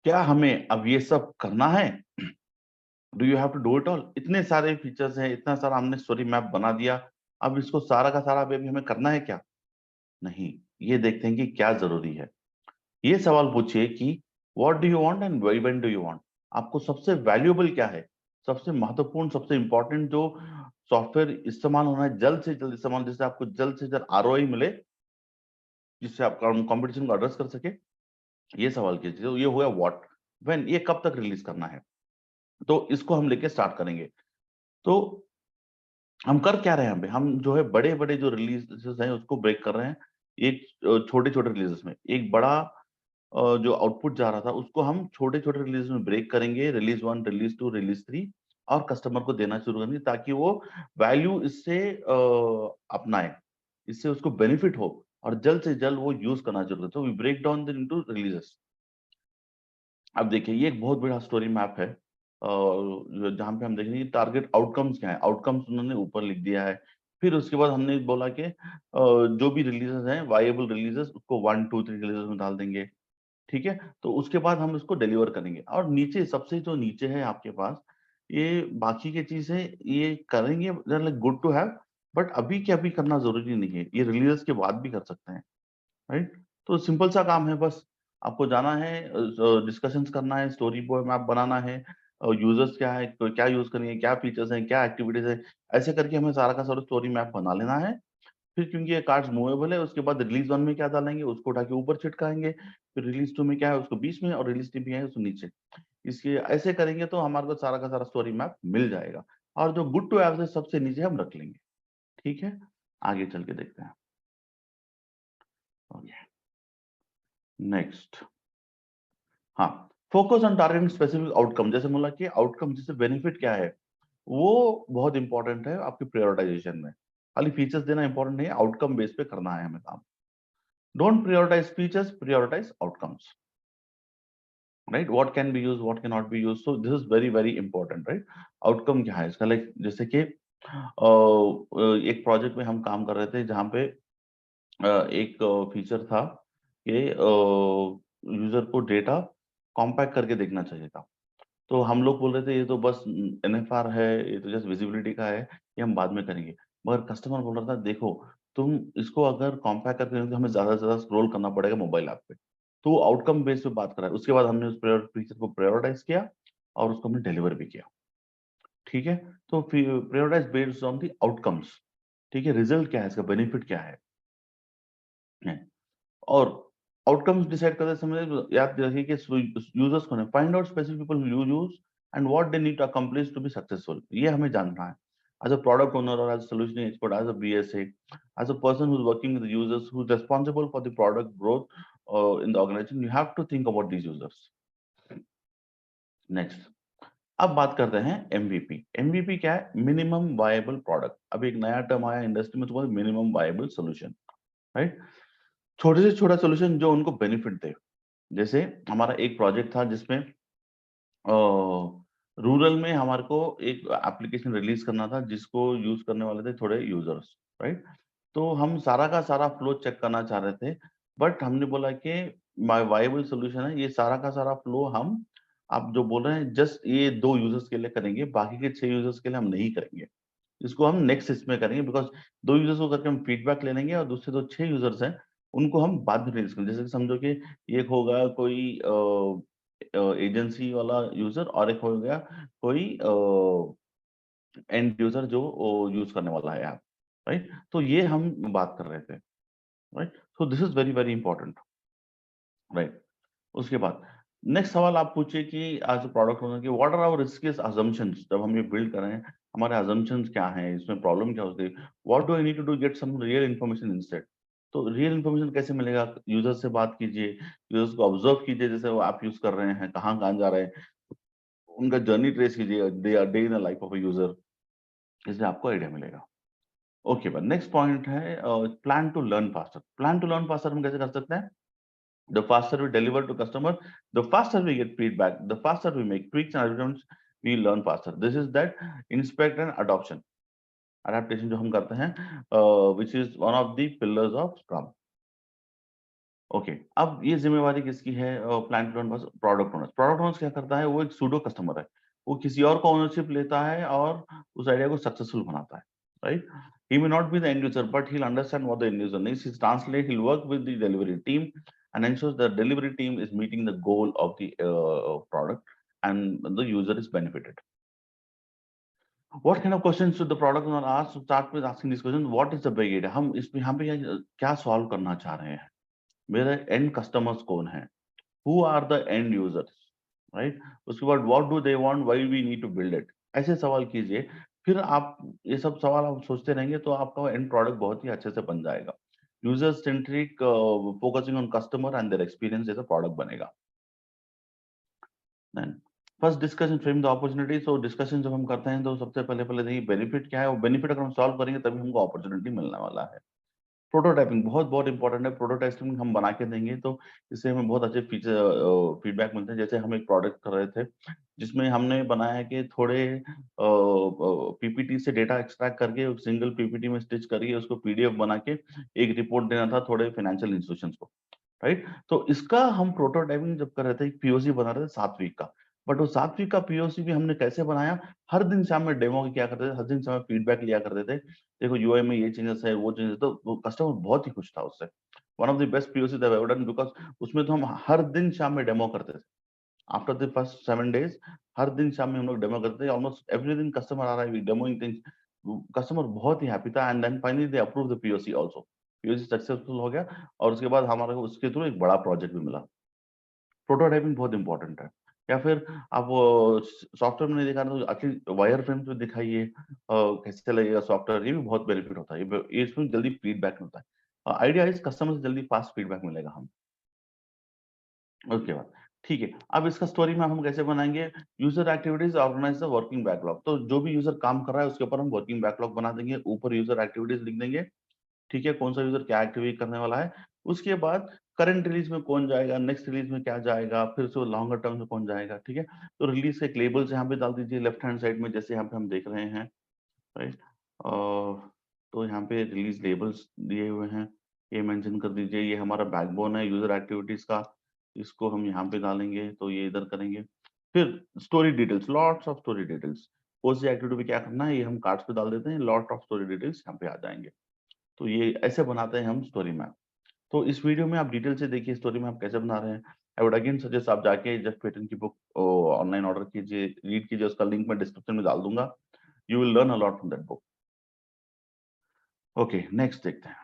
क्या हमें अब ये सब करना है? Do you have to do it all? इतने सारे फीचर्स हैं, इतना सारा हमने स्टोरी मैप बना दिया, अब इसको सारा का सारा अभी हमें करना है क्या? नहीं, ये देखते हैं कि क्या जरूरी है। ये सवाल पूछिए कि what do you want and when do you want? आपको सबसे वैल्यूएबल क्या है, सबसे महत्वपूर्ण, सबसे इंपॉर्टेंट जो सॉफ्टवेयर इस्तेमाल होना है, जल्द से जल्द इस्तेमाल, जिससे आपको जल्द से जल्द आरओआई मिले, जिससे आप कंपटीशन को एड्रेस कर सके, ये सवाल कीजिए। तो ये हुआ व्हाट। व्हेन, ये कब तक रिलीज करना है, तो इसको हम लेके स्टार्ट करेंगे। तो हम कर क्या रहे हैं यहाँ पे, हम जो है बड़े बड़े जो रिलीजेस हैं उसको ब्रेक कर रहे हैं एक छोटे छोटे रिलीजेस में। एक बड़ा जो आउटपुट जा रहा था उसको हम छोटे छोटे रिलीज में ब्रेक करेंगे, रिलीज 1, रिलीज 2, रिलीज 3, और कस्टमर को देना शुरू करेंगे ताकि वो वैल्यू इससे अपनाए, इससे उसको बेनिफिट हो और जल्द से जल्द वो यूज करना शुरू करे। तो we break down into releases. अब देखिए ये एक बहुत बड़ा स्टोरी मैप है, जहाँ पे हम देखेंगे टारगेट आउटकम्स क्या है। आउटकम्स उन्होंने ऊपर लिख दिया है। फिर उसके बाद हमने बोला कि जो भी रिलीजेस हैं, वायबल रिलीजेस, उसको 1, 2, 3 रिलीजेस में डाल देंगे। ठीक है, तो उसके बाद हम इसको डिलीवर करेंगे। और नीचे सबसे जो नीचे है आपके पास, ये बाकी की चीजें ये करेंगे, like good to have, but अभी के अभी करना जरूरी नहीं है, ये रिलीजेस के बाद भी कर सकते हैं। राइट। तो सिंपल सा काम है, बस आपको जाना है, डिस्कशंस करना है, स्टोरी बोर्ड मैप बनाना है, यूजर्स क्या है, तो क्या यूज करेंगे, क्या फीचर्स हैं, क्या एक्टिविटीज है, ऐसे करके हमें सारा का सारा स्टोरी मैप बना लेना है। फिर क्योंकि ये कार्ड्स मूवेबल है, उसके बाद रिलीज 1 में क्या डालेंगे उसको उठा के ऊपर छिटकाएंगे, फिर रिलीज 2 में क्या है उसको बीच में, और रिलीज 3 में है उसको नीचे। इसके ऐसे करेंगे तो हमारे को सारा का सारा स्टोरी मैप मिल जाएगा। और जो गुड टू हैव है सबसे नीचे हम रख लेंगे। ठीक है, आगे चल के देखते हैं। Okay, next. हाँ, focus on targeting specific outcome. जैसे बोला कि आउटकम, जैसे बेनिफिट क्या है, वो बहुत इंपॉर्टेंट है आपकी प्रायोरिटाइजेशन में। खाली फीचर्स देना इंपॉर्टेंट नहीं है, आउटकम बेस पे करना है हमें काम। Don't prioritize features, prioritize outcomes. Right, what can be use, what can not be use, so this is very very important. Right, outcome क्या है इसका, लाइक जैसे कि एक प्रोजेक्ट में हम काम कर रहे थे जहाँ पे एक फीचर था कि यूजर को डेटा कॉम्पैक्ट करके देखना चाहिए था। तो हम लोग बोल रहे थे ये तो बस एनएफआर है, ये तो जस्ट विजिबिलिटी का है, ये हम बाद में करेंगे। मगर कस्टमर बोल रहा था देखो, तुम इसको अगर कॉम्पैक्ट करके करेंगे तो हमें ज्यादा से ज्यादा स्क्रॉल करना पड़ेगा मोबाइल ऐप पे। तो वो आउटकम बेस पे बात करा है। उसके बाद हमने उस फीचर को प्रायोरिटाइज किया और उसको हमने डिलीवर भी किया। ठीक है, तो prioritise based on the outcomes. ठीक है, रिजल्ट क्या है इसका, बेनिफिट क्या है। और आउटकम्स डिसाइड करते समय याद रखिए कि यूजर्स कौन है, find out specific people who use and what they need to accomplish to be successful, ये हमें जानना है। एज अ प्रोडक्ट ओनर और as a solution expert, as a BSA, as a person who is working with users, who is responsible for the product growth in the organisation, you have to think about these users. Next, अब बात करते हैं MVP. MVP क्या है, minimum viable product. अब एक नया term आया इंडस्ट्री में, तो मिनिमम वायबल सोल्यूशन। राइट, छोटे से छोटा सोल्यूशन जो उनको बेनिफिट दे। जैसे हमारा एक प्रोजेक्ट था जिसमें रूरल में हमारे को एक एप्लीकेशन रिलीज करना था जिसको यूज करने वाले थे थोड़े यूजर्स। राइट, तो हम सारा का सारा फ्लो चेक करना चाह रहे थे, बट हमने बोला कि वाइबल सोल्यूशन है, ये सारा का सारा फ्लो हम, आप जो बोल रहे हैं जस्ट ये 2 यूजर्स के लिए करेंगे, बाकी के 6 यूजर्स के लिए हम नहीं करेंगे। इसको हम नेक्स्ट इसमें करेंगे, बिकॉज 2 यूजर्स को करके हम फीडबैक ले लेंगे और दूसरे जो 6 यूजर्स हैं उनको हम बाद में रिलीज करेंगे। जैसे कि समझो कि एक होगा कोई एजेंसी वाला यूजर, और एक हो गया कोई एंड यूजर जो यूज करने वाला है ऐप। राइट, तो ये हम बात कर रहे थे। Right, so this is very very important. Right, उसके बाद नेक्स्ट सवाल आप पूछिए कि एज अ प्रोडक्ट ओनर की व्हाट आर आवर रिस्कियस्ट अजम्पशंस। जब हम ये बिल्ड कर रहे हैं, हमारे अजम्पशंस क्या हैं, इसमें प्रॉब्लम क्या होती है, what do I need to do get some real information instead. तो रियल इन्फॉर्मेशन कैसे मिलेगा, यूजर से बात कीजिए, यूजर्स को ऑब्जर्व कीजिए, जैसे वो ऐप यूज कर रहे हैं, कहाँ कहाँ जा रहे हैं, उनका जर्नी ट्रेस कीजिए, day in life of a user, इससे आपको आइडिया मिलेगा। ओके, बट नेक्स्ट पॉइंट है plan to learn faster. Plan to learn faster हम कैसे कर सकते हैं, the faster we deliver to customer, the faster we get feedback, the faster we make tweaks and adjustments, we learn faster. This is that inspect and adoption, adaptation जो हम करते हैं, which is one of the pillars of Scrum. Okay, अब ये जिम्मेवारी किसकी है? Plant owner बस प्रोडक्ट ओनर। प्रोडक्ट ओनर क्या करता है? वो एक सूडो कस्टमर है, वो किसी और का ओनरशिप लेता है और उस आइडिया को सक्सेसफुल बनाता है, right? He may not be the end user but he will understand what the end user needs, he translate, he will work with the delivery team and ensures the delivery team is meeting the goal of the product and the user is benefited. What kind of questions should the product owner ask? To start with asking this question, what is the big idea? हम इसमें यहाँ पे क्या solve करना चाह रहे हैं? मेरे एंड कस्टमर्स कौन है? Who are the end users, right? उसके बाद what do they want, why we need to build it? ऐसे सवाल कीजिए, फिर आप ये सब सवाल आप सोचते रहेंगे तो आपका एंड प्रोडक्ट बहुत ही अच्छे से बन जाएगा। User centric, focusing on customer and their experience जैसा प्रोडक्ट बनेगा। Then first discussion, frame the opportunity. So discussion जब हम करते हैं तो सबसे पहले पहले देखिए बेनिफिट क्या है, और बेनिफिट अगर हम सॉल्व करेंगे तभी हमको अपॉर्चुनिटी मिलने वाला है। प्रोटोटाइपिंग बहुत बहुत इंपॉर्टेंट है। प्रोटोटाइपिंग हम बना के देंगे तो इससे हमें बहुत अच्छे फीचर फीडबैक मिलते हैं। जैसे हम एक प्रोडक्ट कर रहे थे जिसमें हमने बनाया कि थोड़े पीपीटी से डेटा एक्सट्रैक्ट करके सिंगल पीपीटी में स्टिच करके उसको पीडीएफ बना के एक रिपोर्ट देना था थोड़े फाइनेंशियल इंस्टीट्यूशंस को, राइट? तो इसका हम प्रोटोटाइपिंग जब कर रहे थे, एक पीओसी बना रहे थे 7 वीक का। बट वो 7 वीक का पीओसी भी हमने कैसे बनाया? हर दिन शाम में डेमो क्या करते थे, हर दिन शाम में फीडबैक लिया करते थे। देखो यूआई में ये चेंजेस है, वो चेंजेस, तो कस्टमर बहुत ही खुश था उससे। One of the best POC that I have done, because उसमें तो हम हर दिन शाम में डेमो करते थे। आफ्टर द फर्स्ट 7 डेज हर दिन शाम में हम लोग डेमो करते थे। ऑलमोस्ट एवरी दिन कस्टमर आ रहा है, वी डेमोइंग थिंग्स। कस्टमर बहुत ही हैप्पी था and then finally they approve the POC also. POC successful हो गया और उसके बाद हमारे को उसके थ्रू एक बड़ा प्रोजेक्ट भी मिला। प्रोटोटाइपिंग बहुत इंपॉर्टेंट है। या फिर आप सॉफ्टवेयर में नहीं दिखा रहे तो एक्चुअली वायर फ्रेम पे दिखाइए, कैसे लगेगा सॉफ्टवेयर, ये भी बहुत बेनिफिट होता है। ये इसमें जल्दी फीडबैक मिलता है। आइडिया इज कस्टमर से जल्दी फास्ट फीडबैक मिलेगा हम। उसके बाद ठीक है, अब इसका स्टोरी मैप हम कैसे बनाएंगे? User activities organise the working backlog. तो जो भी यूजर काम कर रहा है उसके ऊपर हम वर्किंग बैकलॉग बना देंगे, ऊपर यूजर एक्टिविटीज लिख देंगे। ठीक है, कौन सा यूजर क्या एक्टिविटी करने वाला है। उसके बाद करंट रिलीज में कौन जाएगा, नेक्स्ट रिलीज में क्या जाएगा, फिर से लॉन्गर टर्म में कौन जाएगा। ठीक है, तो रिलीज के एक लेबल्स यहाँ पे डाल दीजिए लेफ्ट हैंड साइड में, जैसे यहाँ पे हम देख रहे हैं, राइट? तो यहाँ पे रिलीज लेबल्स दिए हुए हैं, ये मेंशन कर दीजिए। ये हमारा बैकबोन है यूजर एक्टिविटीज का, इसको हम यहाँ पे डालेंगे तो ये इधर करेंगे। फिर story details, lots of story details, कौन सी एक्टिविटी पे क्या करना है ये हम कार्ड्स पे डाल देते हैं, लॉट ऑफ स्टोरी डिटेल्स यहाँ पे आ जाएंगे। तो ये ऐसे बनाते हैं हम स्टोरी मैप। तो इस वीडियो में आप डिटेल से देखिए स्टोरी मैप कैसे बना रहे हैं। आई वुड अगेन सजेस्ट आप जाके जेफ पैटन की बुक ऑनलाइन ऑर्डर कीजिए, रीड कीजिए, उसका लिंक मैं डिस्क्रिप्शन में डाल दूंगा। You will learn a lot from that book. Okay, next देखते हैं।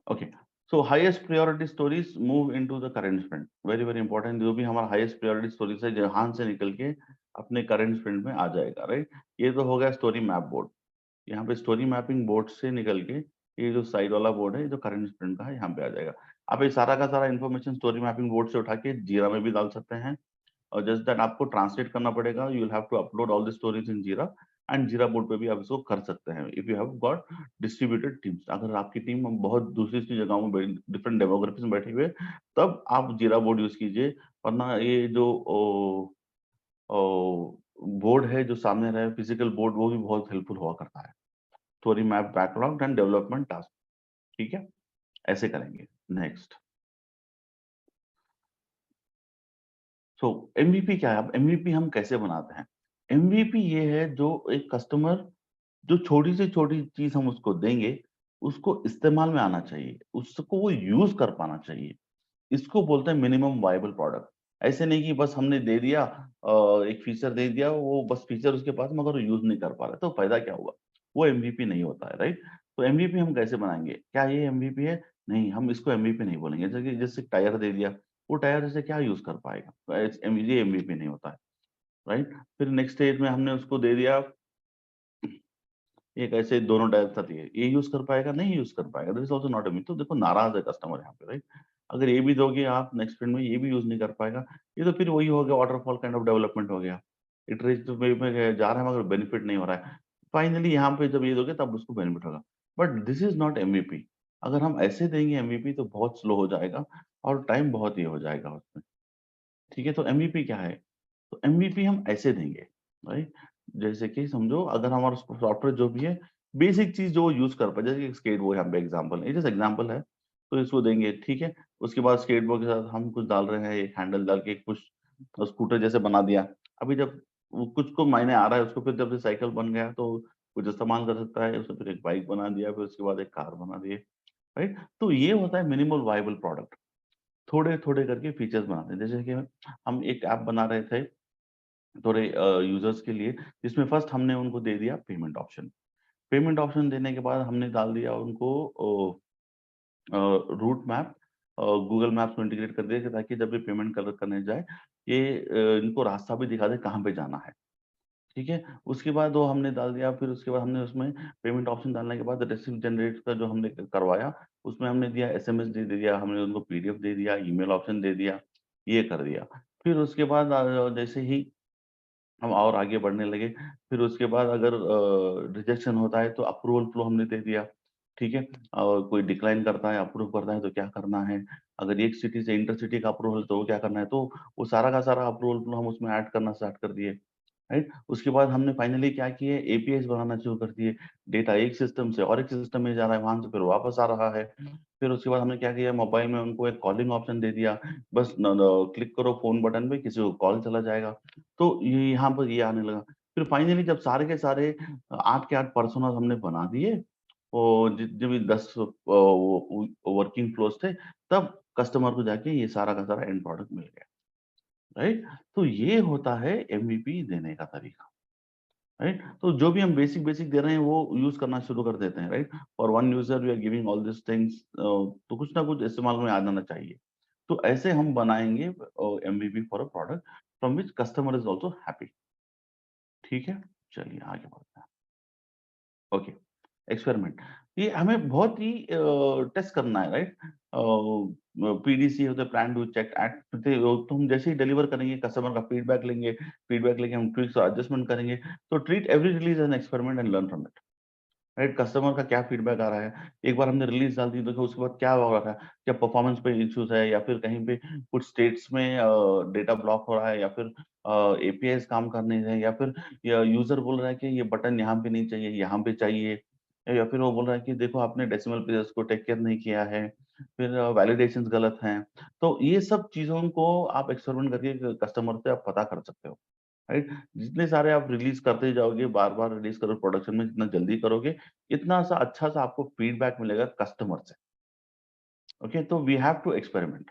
Okay, so highest priority stories move into the current sprint. Very very important, जो भी हमारा हाईएस्ट प्रायोरिटी स्टोरीज है जहां से निकल के अपने करंट स्प्रिंट में आ जाएगा, राइट? ये तो हो गया स्टोरी मैप बोर्ड। यहाँ पे स्टोरी मैपिंग बोर्ड से निकल के ये जो साइड वाला बोर्ड है, ये जो करंट स्प्रिंट का है, यहाँ पे आ जाएगा। आप ये सारा का सारा इन्फॉर्मेशन स्टोरी मैपिंग बोर्ड से उठा के जीरा में भी डाल सकते हैं, और जस्ट दैट आपको ट्रांसलेट करना पड़ेगा। You will have to upload all the stories in Jira, and जीरा बोर्ड पे भी आप इसको कर सकते हैं if you have got distributed teams. अगर आपकी टीम बहुत दूसरी दूसरी जगहों में डिफरेंट डेमोग्राफीज में बैठी हुई है, तब आप जीरा बोर्ड यूज कीजिए। वरना ये जो बोर्ड है जो सामने रहे फिजिकल बोर्ड, वो भी बहुत हेल्पफुल हुआ करता है। Story map backlog and development task. ठीक है, ऐसे करेंगे। नेक्स्ट, सो एमवीपी क्या है? अब एमवीपी हम कैसे बनाते हैं? एमवीपी ये है जो एक कस्टमर, जो छोटी से छोटी चीज हम उसको देंगे, उसको इस्तेमाल में आना चाहिए, उसको वो यूज कर पाना चाहिए। इसको बोलते हैं मिनिमम वायबल प्रोडक्ट। ऐसे नहीं कि बस हमने दे दिया, एक फीचर दे दिया, वो बस फीचर उसके पास मगर वो यूज नहीं कर पा रहा, तो फायदा क्या हुआ? वो एमवीपी नहीं होता है, राइट? तो एमवीपी हम कैसे बनाएंगे? क्या ये एमवीपी है? नहीं, हम इसको एमवीपी नहीं बोलेंगे। जैसे जैसे टायर दे दिया, वो टायर जैसे क्या यूज कर पाएगा? तो ये एमवीपी नहीं होता है, राइट? फिर नेक्स्ट स्टेज में हमने उसको दे दिया एक ऐसे दोनों टायर साथ, ये यूज कर पाएगा? नहीं यूज कर पाएगा, that is also not MVP. तो देखो नाराज है कस्टमर यहाँ पे, राइट? अगर ये भी दोगे आप नेक्स्ट स्प्रिंट में, ये भी यूज नहीं कर पाएगा, ये तो फिर वही हो गया, वाटरफॉल काइंड ऑफ डेवलपमेंट हो गया। इटरेटिव में जा रहा है मगर बेनिफिट नहीं हो रहा है। फाइनली यहाँ पे जब ये दोगे तब उसको बेनिफिट होगा। But this is not MVP. अगर हम ऐसे देंगे एमवीपी तो बहुत स्लो हो जाएगा और टाइम बहुत ये हो जाएगा उसमें। ठीक है, तो एमवीपी क्या है? तो एमवीपी हम ऐसे देंगे, राइट? जैसे कि समझो अगर हमारा सॉफ्टवेयर जो भी है, बेसिक चीज जो यूज कर पाए, जैसे स्केट, वो यहाँ पे एग्जाम्पल है, जैसे एग्जाम्पल है। तो इसको देंगे, ठीक है। उसके बाद स्केटबोर्ड के साथ हम कुछ डाल रहे हैं, एक हैंडल डाल के कुछ स्कूटर जैसे बना दिया। अभी जब वो कुछ को मायने आ रहा है उसको, फिर जब से साइकिल बन गया तो कुछ इस्तेमाल कर सकता है उसको, फिर एक बाइक बना दिया, फिर उसके बाद एक कार बना दिए, राइट। तो ये होता है मिनिमल वायबल प्रोडक्ट। थोड़े थोड़े करके फीचर्स बनाते हैं, जैसे कि हम एक ऐप बना रहे थे थोड़े यूजर्स के लिए, जिसमें फर्स्ट हमने उनको दे दिया पेमेंट ऑप्शन। पेमेंट ऑप्शन देने के बाद हमने डाल दिया उनको रूट मैप, गूगल मैप्स में इंटीग्रेट कर दिया कि ताकि जब ये पेमेंट करने जाए, ये इनको रास्ता भी दिखा दे कहाँ पे जाना है, ठीक है। उसके बाद वो हमने डाल दिया, फिर उसके बाद हमने उसमें पेमेंट ऑप्शन डालने के बाद रिसीप्ट जनरेट का जो हमने करवाया, उसमें हमने दिया एसएमएस दे दिया, हमने उनको पीडीएफ दे दिया, ईमेल ऑप्शन दे दिया, ये कर दिया। फिर उसके बाद जैसे ही हम और आगे बढ़ने लगे, फिर उसके बाद अगर रिजेक्शन होता है तो अप्रूवल फ्लो हमने दे दिया, ठीक है। और कोई डिक्लाइन करता है, अप्रूव करता है तो क्या करना है, अगर एक सिटी से इंटरसिटी का अप्रूवल तो वो क्या करना है, तो वो सारा का सारा अप्रूवल फ्लो हम उसमें ऐड करना स्टार्ट कर दिए, राइट। उसके बाद हमने फाइनली क्या किए, एपीआईज बनाना शुरू कर दिए। डेटा एक सिस्टम से और एक सिस्टम में जा रहा है, वहां से फिर वापस आ रहा है। फिर उसके बाद हमने क्या किया, मोबाइल में उनको एक कॉलिंग ऑप्शन दे दिया, बस क्लिक करो फोन बटन पे, किसी को कॉल चला जाएगा। तो ये यहाँ पर ये आने लगा। फिर फाइनली जब सारे के सारे 8 के 8 पर्सोनास हमने बना दिए, और जितने भी 10 वर्किंग फ्लोज थे, तब कस्टमर को जाके ये सारा का सारा एंड प्रोडक्ट मिल गया, राइट। तो ये होता है एमवीपी देने का तरीका, राइट। तो जो भी हम बेसिक बेसिक दे रहे हैं वो यूज करना शुरू कर देते हैं, right. For one user we are giving all this things, तो कुछ ना कुछ इस्तेमाल में आ जाना चाहिए। तो ऐसे हम बनाएंगे MVP for a product from which customer is also happy, ठीक है। चलिए आगे बढ़ते हैं। Okay, experiment. ये हमें बहुत ही टेस्ट करना है, राइट। पीडीसी होता है, प्लान डू चेक एक्ट, तो हम जैसे ही डिलीवर करेंगे कस्टमर का फीडबैक लेंगे, फीडबैक लेके हम ट्वीक्स और एडजस्टमेंट करेंगे। तो treat every release as an experiment and learn from it, right. Customer का क्या फीडबैक आ रहा है, एक बार हमने रिलीज डाल दी, देखो उसके बाद क्या हो रहा है, क्या परफॉर्मेंस पे इश्यूज है, या फिर कहीं पे कुछ स्टेट्स में डेटा ब्लॉक हो रहा है, या फिर एपीआईज काम करने हैं, या फिर यूजर बोल रहा है कि ये बटन यहाँ पे नहीं चाहिए, यहाँ पे चाहिए, या फिर वो बोल रहा है कि देखो आपने डेसिमल प्लेसेस को टेक केयर नहीं किया है, फिर वैलिडेशंस गलत हैं। तो ये सब चीजों को आप एक्सपेरिमेंट करके कस्टमर से आप पता कर सकते हो, राइट। जितने सारे आप रिलीज करते जाओगे, बार बार रिलीज करो प्रोडक्शन में, जितना जल्दी करोगे, इतना सा अच्छा सा आपको फीडबैक मिलेगा कस्टमर से। ओके, तो वी हैव टू एक्सपेरिमेंट।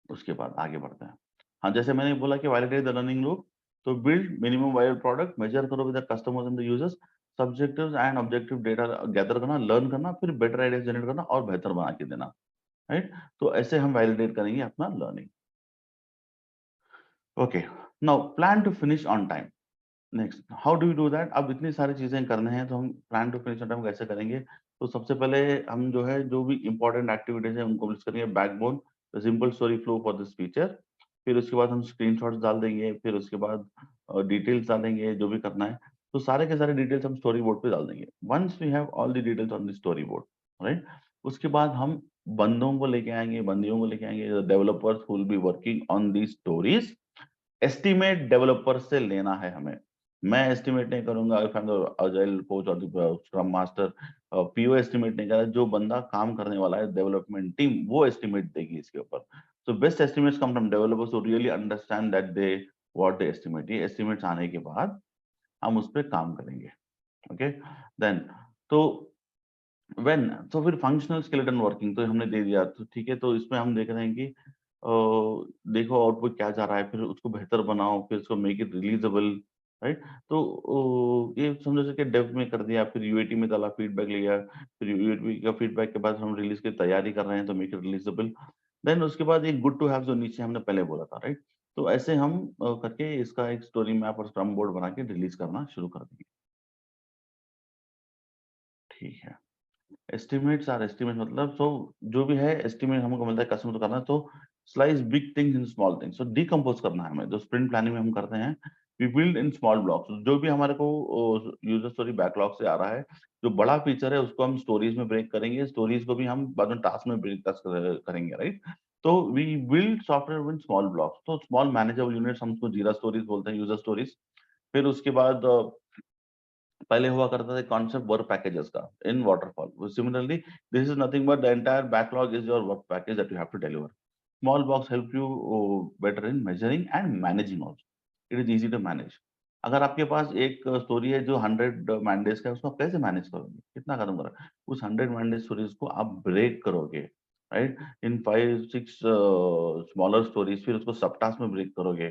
उसके बाद आगे बढ़ते हैं। हाँ, जैसे मैंने बोला कि वैलिडेट द रनिंग लूप, तो build minimum viable product, measure करो with the customers and the users, subjective and objective data gather करना, लर्न करना, फिर बेटर आइडिया जनरेट करना और बेहतर बना के देना, राइट। तो ऐसे हम वैलिडेट करेंगे अपना learning. Okay, now plan to finish on time. Next, how do you do that. अब इतनी सारी चीजें करने हैं तो हम plan to finish on time कैसे करेंगे। तो सबसे पहले हम जो है जो भी इंपॉर्टेंट एक्टिविटीज है उनको लिस्ट करेंगे, backbone, simple story flow for this feature. फिर उसके बाद हम स्क्रीनशॉट्स डाल देंगे, फिर उसके बाद डिटेल्स डालेंगे जो भी करना है। तो सारे के सारे डिटेल्स हम स्टोरी बोर्ड पे डाल देंगे, once we have all the details on the story board, right. उसके बाद हम बंदों को लेके आएंगे, बंदियों को लेके आएंगे, developers who will be working on the stories. Estimate developer से लेना है हमें। मैं एस्टिमेट नहीं करूंगा, if I am the agile coach और स्क्रम मास्टर, पीओ एस्टिमेट नहीं करा, जो बंदा काम करने वाला है डेवलपमेंट टीम वो एस्टिमेट देगी इसके ऊपर। So best estimates come from developers who really understand that they what they estimate. ये एस्टिमेट्स आने के बाद हम उस पर काम करेंगे, ओके। देन तो व्हेन, तो फिर फंक्शनल स्केलेटन वर्किंग तो हमने दे दिया, तो ठीक है। तो इसमें हम देख रहे हैं कि देखो आउटपुट क्या जा रहा है, फिर उसको बेहतर बनाओ, फिर उसको मेक इट रिलीजेबल, राइट। तो ये समझो कि डेव में कर दिया, फिर यूएटी में डाला, फीडबैक लिया, फिर यूएटी का फीडबैक के बाद हम रिलीज की तैयारी कर रहे हैं तो मेक इट रिलीजेबल। देन उसके बाद एक गुड टू हैव जो नीचे हमने पहले बोला था, राइट। तो ऐसे हम करके इसका एक स्टोरी मैप और स्क्रम बोर्ड बना के रिलीज करना शुरू कर देंगे, ठीक है। एस्टिमेट्स आर एस्टिमेट, मतलब सो जो भी है एस्टिमेट हमको मिलता है कस्टमर को करना है, तो slice big things in small things, तो डिकम्पोज करना है हमें, जो स्प्रिंट प्लानिंग में हम करते हैं। We build in small blocks, जो भी हमारे को यूजर स्टोरी बैकलॉग से आ रहा है, जो बड़ा फीचर है उसको हम स्टोरीज में ब्रेक करेंगे, स्टोरीज को भी हम बाद में टास्क में ब्रेक करेंगे, राइट। तो we build software with small blocks, तो स्मॉल मैनेजेबल यूनिट्स, हम उसको जीरा स्टोरीज बोलते हैं, यूजर स्टोरीज। फिर उसके बाद पहले हुआ करता था कॉन्सेप्ट वर्क पैकेजेस का in waterfall. Similarly this is nothing but the entire backlog is your work package that you have to deliver. Small box help you better in measuring and managing also. It is easy to manage. अगर आपके पास एक story है जो 100 मैंडेज का है, उसको आप कैसे मैनेज करोगे, कितना खत्म करोगे? उस 100 मैंडेज स्टोरीज को आप ब्रेक करोगे, राइट, इन 5-6 स्मॉलर स्टोरीज, फिर उसको सब टास्क में ब्रेक करोगे,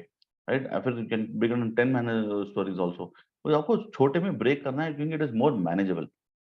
राइट, फिर you can begin 10 stories also. तो आपको छोटे में ब्रेक करना है क्योंकि इट इज मोर मैनेजेबल।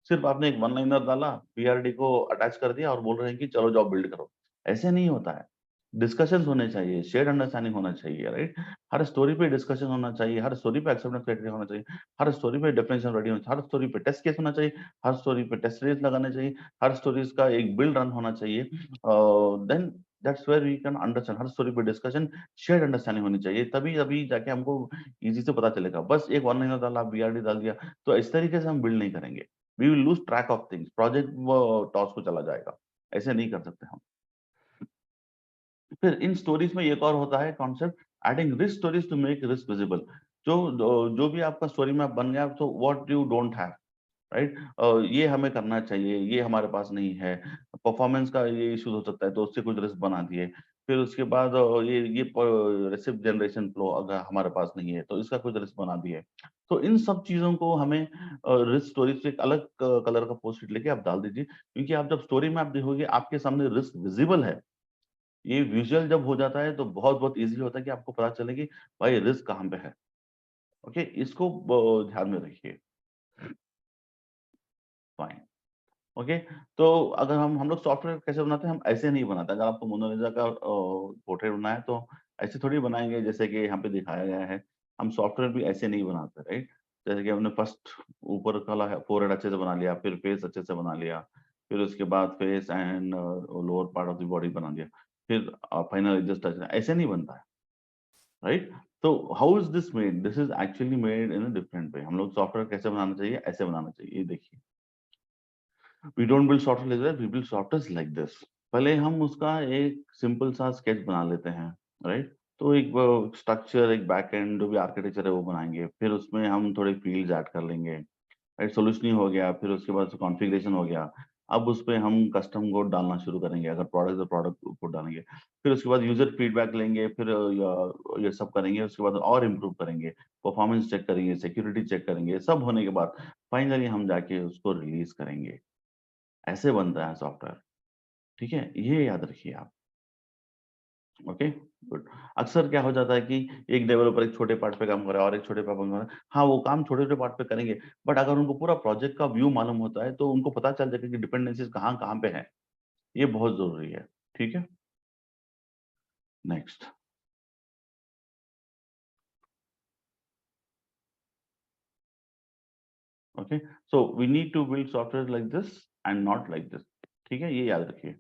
सिर्फ आपने एक वन लाइनर डाला, पीआरडी को अटैच कर दिया और बोल रहे हैं कि चलो जाओ बिल्ड करो, ऐसे नहीं होता है। डिस्कशंस होने चाहिए, शेयर्ड अंडरस्टैंडिंग होना चाहिए, राइट। हर स्टोरी पे डिस्कशन होना चाहिए, हर स्टोरी पे एक्सेप्टेंस क्राइटेरिया होना चाहिए, हर स्टोरी पे डेफिनेशन रेडी होना चाहिए, हर स्टोरी पे टेस्ट केस होना चाहिए, हर स्टोरी पे टेस्ट रेस लगाने चाहिए, हर स्टोरीज का एक बिल्ड रन होना चाहिए। Then that's where we can understand. हर स्टोरी पे डिस्कशन, शेयर्ड अंडरस्टैंडिंग होनी चाहिए, तभी अभी जाके हमको इजी से पता चलेगा। बस एक वन लाइनर डाला, बीआरडी डाल दिया, तो इस तरीके से हम बिल्ड नहीं करेंगे। We will lose track of things, project वो टॉस को चला जाएगा। ऐसे नहीं कर सकते हम। फिर इन स्टोरीज में एक और होता है concept, adding risk stories to make risk visible. जो भी आपका स्टोरी मैप बन गया, तो what you don't have, right, ये हमें करना चाहिए, ये हमारे पास नहीं है, परफॉर्मेंस का ये इश्यूज हो सकता है, तो उससे कुछ रिस्क बना दिए। फिर उसके बाद ये रेसिप्ट जनरेशन फ्लो अगर हमारे पास नहीं है, तो इसका कुछ रिस्क बना दिए। तो इन सब चीजों को हमें रिस्क स्टोरी से एक अलग कलर का पोस्ट लेके आप डाल दीजिए, क्योंकि आप जब स्टोरी मैप देखोगे आपके सामने रिस्क विजिबल है। ये विजुअल जब हो जाता है तो बहुत बहुत इजी होता है कि आपको पता चले कि भाई रिस्क कहाँ पे है। ओके, इसको ध्यान में रखिए। फाइन। ओके। तो अगर हम लोग सॉफ्टवेयर कैसे बनाते हैं, हम ऐसे नहीं बनाते। अगर आपको मोनालिसा का पोर्ट्रेट बनाना है तो ऐसे थोड़ी बनाएंगे जैसे कि यहाँ पे दिखाया गया है। हम सॉफ्टवेयर भी ऐसे नहीं बनाते, राइट। जैसे कि हमने फर्स्ट ऊपर वाला है फोरहेड अच्छे से बना लिया, फिर फेस अच्छे से बना लिया, फिर उसके बाद face and lower part of the body बना लिया, फिर फाइनल जस्ट टच, ऐसे नहीं बनता है, राइट। तो how is this made? This is actually made in a different way. हम लोग सॉफ्टवेयर कैसे बनाना चाहिए, ऐसे बनाना चाहिए। ये देखिए, we don't build software like that, we build software like this. पहले हम उसका एक सिंपल सा स्केच बना लेते हैं, राइट। तो एक स्ट्रक्चर, एक बैकएंड जो भी आर्किटेक्चर है वो बनाएंगे, फिर उसमें हम थोड़े फील्ड्स ऐड कर लेंगे, राइट। सोल्यूशनिंग हो गया, फिर उसके बाद कॉन्फ़िगरेशन हो गया। अब उस पे हम कस्टम कोड डालना शुरू करेंगे, अगर प्रोडक्ट है प्रोडक्ट कोड डालेंगे। फिर उसके बाद यूजर फीडबैक लेंगे, फिर ये सब करेंगे, उसके बाद और इम्प्रूव करेंगे, परफॉर्मेंस चेक करेंगे, सिक्योरिटी चेक करेंगे, सब होने के बाद फाइनली हम जाके उसको रिलीज करेंगे। ऐसे बनता है सॉफ्टवेयर, ठीक है, ये याद रखिए आप। Okay, good. अक्सर क्या हो जाता है कि एक डेवलपर एक छोटे पार्ट पे काम कर रहा है और एक छोटे पार्ट पे काम कर रहा है। हाँ, वो काम छोटे छोटे पार्ट पे करेंगे, बट अगर उनको पूरा प्रोजेक्ट का व्यू मालूम होता है तो उनको पता चल जाएगा कि डिपेंडेंसीज कहाँ कहाँ पे है। ये बहुत जरूरी है, ठीक है। Next. Okay, so we need to build software like this and not like this, ठीक है, ये याद रखिए।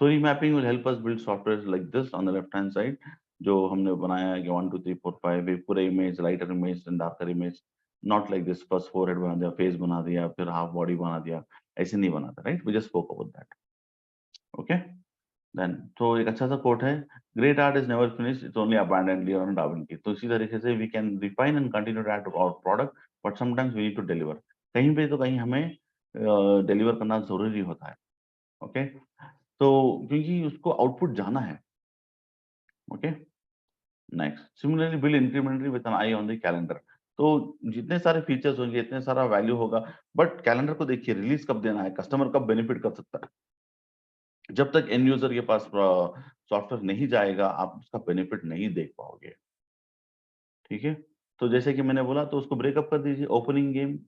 Story mapping will help us build software like this on the left hand side. जो हमने बनाया है कि 1 2 3 4 5, एक पूरा image, lighter image and darker image, not like this, first forehead बना दिया, फेस बना दिया, फिर हाफ बॉडी बना दिया, ऐसे नहीं बनाता, right. We just spoke about that. Okay, then तो एक अच्छा सा कोट है, great art is never finish, it's only abandoned on da Vinci की। तो इसी तरीके से we can refine and continue to add our product, but sometimes we need to deliver. कहीं पे तो कहीं हमें डिलीवर करना जरूरी होता है। ओके, तो क्योंकि उसको आउटपुट जाना है। Okay, next, similarly build incrementally with an eye on the calendar. तो जितने सारे फीचर्स होंगे, इतने सारा वैल्यू होगा, बट कैलेंडर को देखिए, रिलीज कब देना है, कस्टमर कब बेनिफिट कर सकता है। जब तक एंड यूजर के पास सॉफ्टवेयर नहीं जाएगा, आप उसका बेनिफिट नहीं देख पाओगे, ठीक है। तो जैसे कि मैंने बोला, तो उसको ब्रेकअप कर दीजिए। Opening game,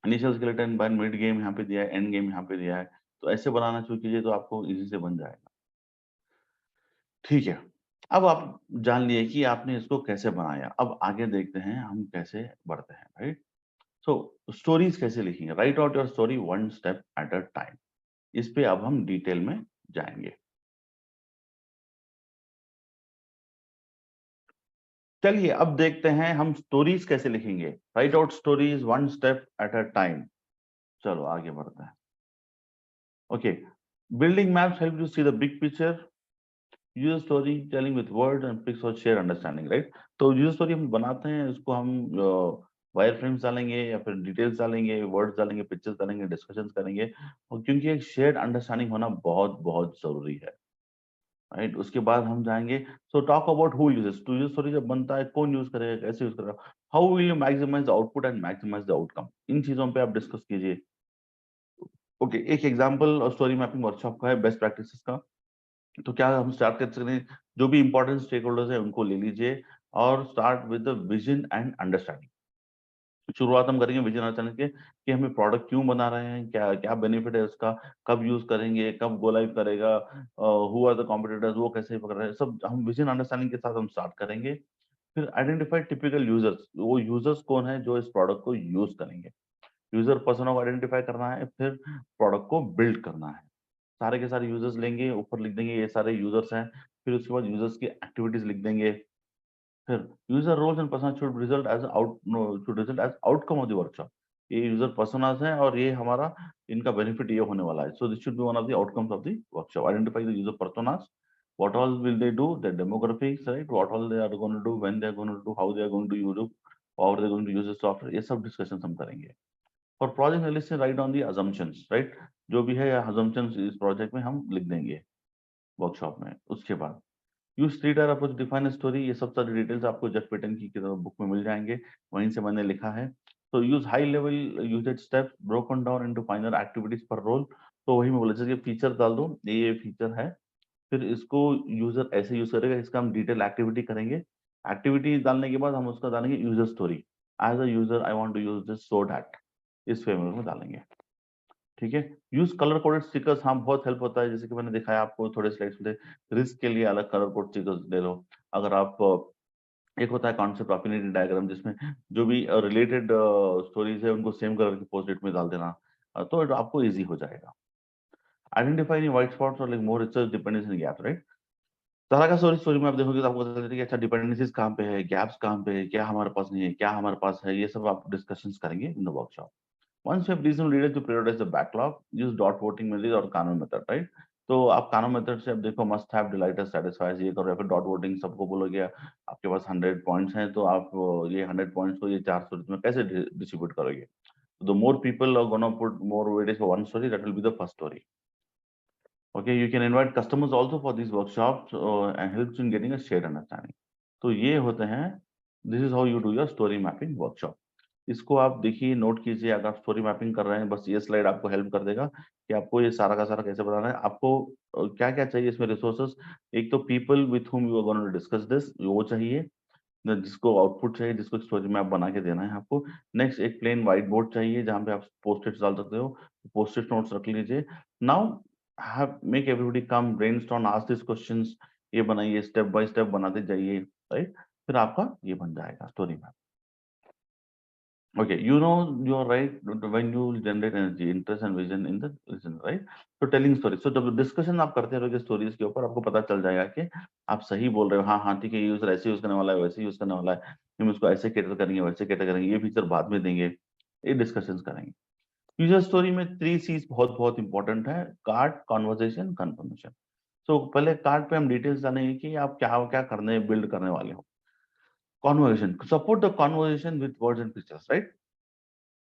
initial skeleton, by mid game यहाँ पे दिया है, एंड गेम यहाँ पे दिया है। तो ऐसे बनाना शुरू कीजिए तो आपको इजी से बन जाएगा, ठीक है। अब आप जान लिए कि आपने इसको कैसे बनाया। अब आगे देखते हैं हम कैसे बढ़ते हैं, राइट। सो स्टोरीज कैसे लिखेंगे, write out your story one step at a time. इस पे अब हम डिटेल में जाएंगे। चलिए अब देखते हैं हम स्टोरीज कैसे लिखेंगे। Write out stories one step at a time. चलो आगे बढ़ते हैं। Okay, building maps help you see the big picture. User story telling with word and pics और शेयर अंडरस्टैंडिंग, राइट। तो यूजर स्टोरी हम बनाते हैं, इसको हम वायर फ्रेम्स डालेंगे या फिर डिटेल्स डालेंगे, वर्ड्स डालेंगे, पिक्चर्स डालेंगे, डिस्कशंस करेंगे, और क्योंकि एक शेयर्ड अंडरस्टैंडिंग होना बहुत बहुत जरूरी है, राइट। उसके बाद हम जाएंगे, so talk about who uses, to use story जब बनता है कौन यूज करेगा, कैसे यूज करेगा, how will you maximize the output and maximize the outcome, इन चीजों पे आप डिस्कस कीजिए। ओके, एक एग्जांपल और स्टोरी मैपिंग वर्कशॉप का है बेस्ट प्रैक्टिसेस का। तो क्या हम स्टार्ट कर सकते हैं, जो भी इंपॉर्टेंट स्टेक होल्डर्स है उनको ले लीजिए और start with the vision and understanding. शुरुआत हम करेंगे विजन अंडरस्टैंडिंग के, कि हमें प्रोडक्ट क्यों बना रहे हैं, क्या क्या बेनिफिट है उसका, कब यूज करेंगे, कब गो लाइव करेगा, हु आर द कॉम्पिटिटर्स, वो कैसे पकड़ रहे हैं, सब हम विजन अंडरस्टैंडिंग के साथ हम स्टार्ट करेंगे। फिर आइडेंटिफाई टिपिकल यूजर्स, वो यूजर्स कौन है जो इस प्रोडक्ट को यूज करेंगे, यूजर पर्सनों को आइडेंटिफाई करना है, फिर प्रोडक्ट को बिल्ड करना है। सारे के सारे यूजर्स लेंगे, ऊपर लिख देंगे ये सारे यूजर्स हैं, फिर उसके बाद यूजर्स की एक्टिविटीज लिख देंगे, फिर user roles and persona should result as outcome of the workshop. ये यूजर पर्सोनास हैं और ये हमारा इनका बेनिफिट ये होने वाला है, so this should be one of the outcomes of the workshop. Identify the user personas, what all will they do, their demographics, right, what all they are going to do, when they are going to do, how they are going to use it, how they are going to use the software, ये सब discussion हम करेंगे। और project analysis right on the assumptions, right, जो भी है assumptions इस project में हम लिख देंगे वर्कशॉप में। उसके बाद use three tier approach, define story, ये सब सारी डिटेल्स आपको जेफ पैटन की बुक में मिल जाएंगे, वहीं से मैंने लिखा है। तो use high level usages steps broken down into final activities per role, तो वही मैं बोला जैसे फीचर डाल दो, ये फीचर है, फिर इसको यूजर ऐसे यूज करेगा, इसका हम डिटेल एक्टिविटी करेंगे। एक्टिविटी डालने के बाद हम उसका डालेंगे user story, as a user I want to use this so that, इस फ्रेमवर्क में डालेंगे। ठीक है, यूज कलर कोडेड स्टिकर्स, हाँ बहुत हेल्प होता है, जैसे कि मैंने दिखाया आपको थोड़े स्लाइड्स में, रिस्क के लिए अलग कलर कोड स्टिकर्स ले लो। अगर आप एक होता है कॉन्सेप्ट अफिनिटी डायग्राम, जिसमें जो भी रिलेटेड स्टोरीज है उनको सेम कलर की पोस्ट इट में डाल देना, तो आपको इजी हो जाएगा। आइडेंटिफाई नी व्हाइट स्पॉट्स और like more research dependency gap, right. तरह का स्टोरी स्टोरी में आप देखोगे तो आपको पता चलेगा कि अच्छा डिपेंडेंसीज कहाँ पे है, गैप्स कहाँ पे है, क्या हमारे पास नहीं है, क्या हमारे पास है, ये सब आप डिस्कशंस करेंगे in the workshop. Once you have reasonable leaders to prioritize the backlog, use dot voting method और कानून मेथड, राइट। तो आप कानून मेथड से अब देखो मस्ट हैव डिलाइटर सेटिस्फाइज ये करो, या फिर डॉट वोटिंग सबको बोलोगे आपके पास 100 पॉइंट्स हैं, तो आप ये 100 पॉइंट्स को ये 4 स्टोरीज में कैसे डिस्ट्रीब्यूट करोगे। The more people are gonna put more weightage for one story, that will be the first story. Okay, you can invite customers also for these workshops and helps in getting a shared understanding. तो ये होते हैं, this is how you do your story mapping workshop. इसको आप देखिए, note कीजिए, अगर आप स्टोरी मैपिंग कर रहे हैं, बस ये स्लाइड आपको हेल्प कर देगा कि आपको ये सारा का सारा कैसे बनाना है, आपको क्या क्या चाहिए इसमें रिसोर्सेस। एक तो people with whom you are going to discuss this, वो चाहिए, जिसको आउटपुट चाहिए, जिसको स्टोरी मैप बना के देना है आपको। नेक्स्ट एक प्लेन व्हाइट बोर्ड चाहिए जहाँ पे आप पोस्टेट्स डाल सकते हो, पोस्टेट नोट्स रख लीजिए। Now have make everybody come brainstorm, ask this questions, ये बनाइए, स्टेप बाय स्टेप बनाते जाइए, राइट। फिर आपका ये बन जाएगा story map. Okay, you know you are right when you generate energy, interest and vision in the vision, right? So telling story. So जब डिस्कशन आप करते रहोगे स्टोरीज के ऊपर, आपको पता चल जाएगा कि आप सही बोल रहे हो। हाँ हाँ ठीक है, यूजर ऐसे यूज करने वाला है, वैसे यूज करने वाला है, हम इसको ऐसे कैटर करेंगे, वैसे कैटर करेंगे, ये फीचर बाद में देंगे, ये डिस्कशन करेंगे। यूजर स्टोरी में 3 C's बहुत बहुत इंपॉर्टेंट है, कार्ड, कॉन्वर्जेशन, कंफर्मेशन। सो पहले कार्ड पे हम डिटेल्स जानेंगे कि आप क्या क्या करने बिल्ड करने वाले हो। Conversation, support the conversation with words and pictures, right.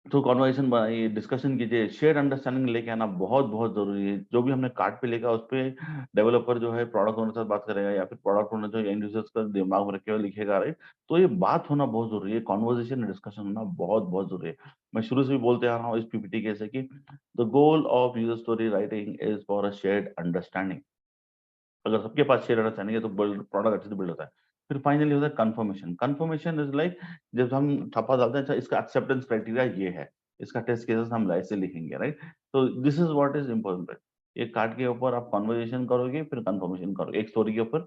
तो कॉन्वर्सेशन बनाइए, डिस्कशन कीजिए, शेयर अंडरस्टैंडिंग लेके आना बहुत बहुत जरूरी है। जो भी हमने कार्ड पे लिखा उस पे डेवलपर जो है प्रोडक्ट ओनर के साथ बात करेगा, या फिर प्रोडक्ट ओनर जो एंड यूजर्स का दिमाग में रखे हुए लिखेगा, राइट। तो ये बात होना बहुत जरूरी है, कॉन्वर्सेशन डिस्कशन होना बहुत बहुत जरूरी है। मैं शुरू से भी बोलते आ रहा हूँ इस पीपीटी के, कि the goal of user story writing is for a shared understanding. अगर सबके पास शेयर अंडरस्टैंडिंग है तो बिल्ड प्रोडक्ट अच्छे से बिल्ड होता है। फिर फाइनली होता है कंफर्मेशन। कंफर्मेशन इज लाइक जब हम छापा डालते हैं, अच्छा इसका एक्सेप्टेंस क्राइटेरिया ये है, इसका टेस्ट केसेस हम ऐसे लिखेंगे, राइट। तो this is what is important. एक कार्ड के ऊपर आप कन्वर्जेशन करोगे, फिर कंफर्मेशन करोगे, एक स्टोरी के ऊपर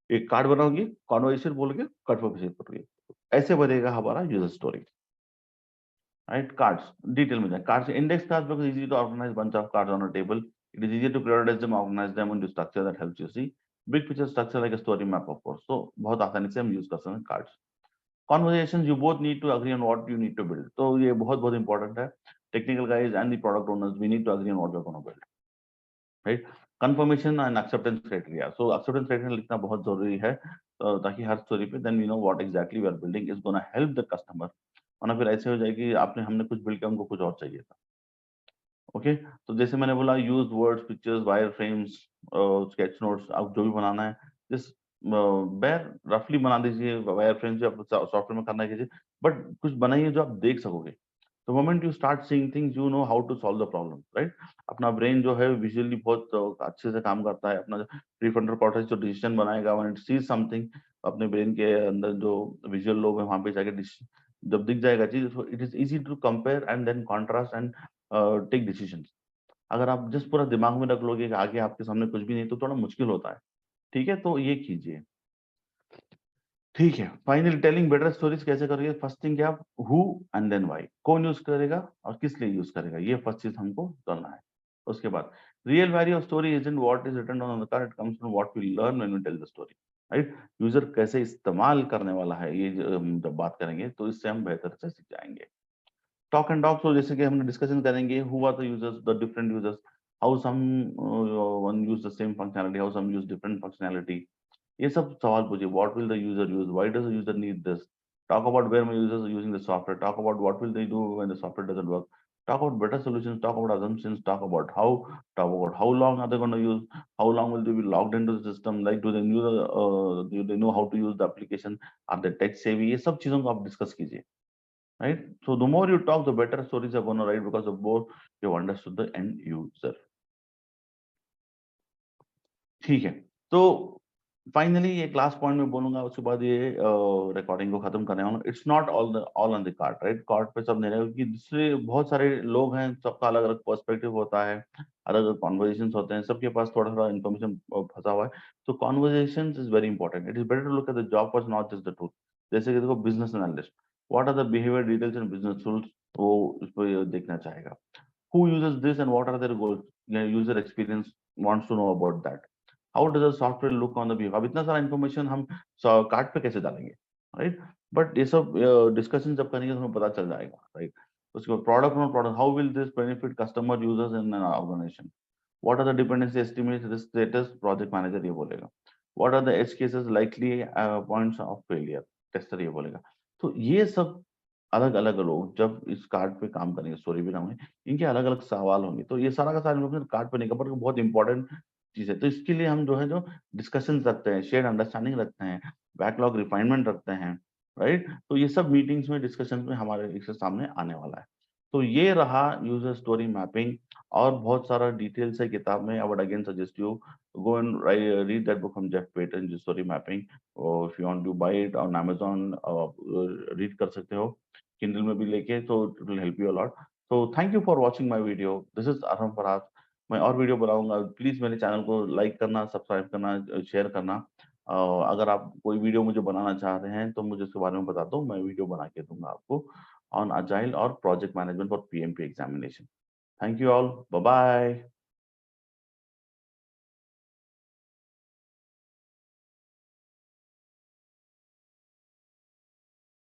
एक कार्ड बनाओगे, कन्वर्जेशन बोलोगे, कंफर्मेशन करोगे, ऐसे बनेगा हमारा user story, right. Cards detail में जाए, cards index cards because easy to organise bunch of cards on a table, it is easier to prioritize them, organize them into structure that helps you see big picture structure like a story map of course। so बहुत आसानी से हम use कर सकते हैं cards. Conversation, you both need to agree on what you need to build, तो ये बहुत बहुत इंपॉर्टेंट है। Technical guys and the product owners we need to agree on what we are gonna build, right. Confirmation and acceptance criteria, so acceptance criteria लिखना बहुत जरूरी है, ताकि हर स्टोरी पे then we know what exactly we are building is gonna help the customer वरना फिर ऐसे हो जाए कि हमने कुछ बिल्ड किया, उनको कुछ और चाहिए था। ओके, तो जैसे मैंने बोला, use words, pictures, wire frames, sketch notes, आप जो भी बनाना है जस्ट बेयर रफली बना दीजिए। वायर फ्रेम्स भी आप सॉफ्टवेयर में करना कीजिए, बट कुछ बनाइए जो आप देख सकोगे। The moment you start seeing things, you know how to solve the problem, right? अपना ब्रेन जो है विजुअली बहुत अच्छे से काम करता है। अपना प्रीफ्रंटल कॉर्टेक्स जो डिसीजन बनाएगा, व्हेन इट सीज समथिंग, अपने ब्रेन के अंदर जो विजुअल लोब है वहां पे जाके जब दिख जाएगा चीज, it is easy to compare and then contrast and take decision. अगर आप जस्ट पूरा दिमाग में रख लोगे कि आगे आपके सामने कुछ भी नहीं, तो थोड़ा मुश्किल होता है। ठीक है, तो ये कीजिए। ठीक है, फाइनली टेलिंग बेटर स्टोरीज कैसे करोगे? फर्स्ट थिंग क्या, हु एंड देन व्हाई, कौन यूज करेगा और किस लिए यूज करेगा, ये फर्स्ट चीज हमको करना है। उसके बाद real value of story isn't what is written on the card, it comes from what we learn when we tell the story, right? User कैसे इस्तेमाल करने वाला है, ये जब बात करेंगे तो इससे हम बेहतर से सीख जाएंगे। टॉक एंड टॉक, तो जैसे कि हम डिस्कशन करेंगे, who are the users, the different users, how someone use the same functionality, how some use different functionality, ये सब सवाल पूछिए। What will the user use, why does the user need this, talk about where my users are using the software, talk about what will they do when the software doesn't work, talk about better solutions, talk about assumptions, talk about how long are they going to use, how long will they be logged into the system, like do they know how to use the application, are they tech savvy, ये सब चीजों को आप discuss कीजिए, right? So the more you talk, the better stories are going to write, because the more you have understood the end user. ठीक है, तो finally एक लास्ट पॉइंट में बोलूंगा, उसके बाद ये रिकॉर्डिंग को खत्म करने वाला। It's not all on the card, right? Card पे सब नहीं रहेगा, क्योंकि दूसरे बहुत सारे लोग हैं, सबका अलग अलग पर्सपेक्टिव होता है, अलग अलग कॉन्वर्जेशन होते हैं, सबके पास थोड़ा थोड़ा इन्फॉर्मेशन फंसा हुआ है। तो conversation is very important. It is better to look at the job for not just the tool. जैसे कि देखो, business analyst, what are the behaviour details and business rules, वो उस पर देखना चाहेगा। Who uses this and what are their goals? User experience wants to know about that. How does the software look on the view? अब इतना सारा information हम card पे कैसे डालेंगे, राइट? बट ये सब डिस्कशन जब करेंगे तो हमें पता चल जाएगा, राइट? उसके बाद प्रोडक्ट और product, how will this benefit customer, users in an organisation? What are the dependency estimates, risk status, project manager ये बोलेगा। What are the edge cases, likely points of failure, tester ये बोलेगा। तो ये सब अलग अलग लोग जब इस कार्ड पे काम करेंगे, स्टोरी भी नाम है, इनके अलग अलग सवाल होंगे, तो ये सारा का सारा इन्फॉर्मेशन कार्ड पे नहीं कर, पर बहुत इंपॉर्टेंट चीज है। तो इसके लिए हम जो डिस्कशन रखते हैं, शेयर अंडरस्टैंडिंग रखते हैं, बैकलॉग रिफाइनमेंट रखते हैं, राइट? तो ये सब मीटिंग्स में, डिस्कशन में हमारे इसके सामने आने वाला है। तो ये रहा यूजर स्टोरी मैपिंग, और बहुत सारा डिटेल्स है किताब में। I would again suggest you go and read that book from Jeff Patton, story mapping. If you want to buy it on Amazon, read कर सकते हो किंडल में भी लेके, तो it will help you a lot. तो thank you for watching my video. This is Arham Faraz. मैं और वीडियो बनाऊंगा, प्लीज मेरे चैनल को लाइक करना, सब्सक्राइब करना, शेयर करना। अगर आप कोई वीडियो मुझे बनाना चाह रहे हैं तो मुझे उसके बारे में बता दो, मैं वीडियो बना के दूंगा आपको ऑन अजाइल और project management for PMP examination. Thank you all, bye bye.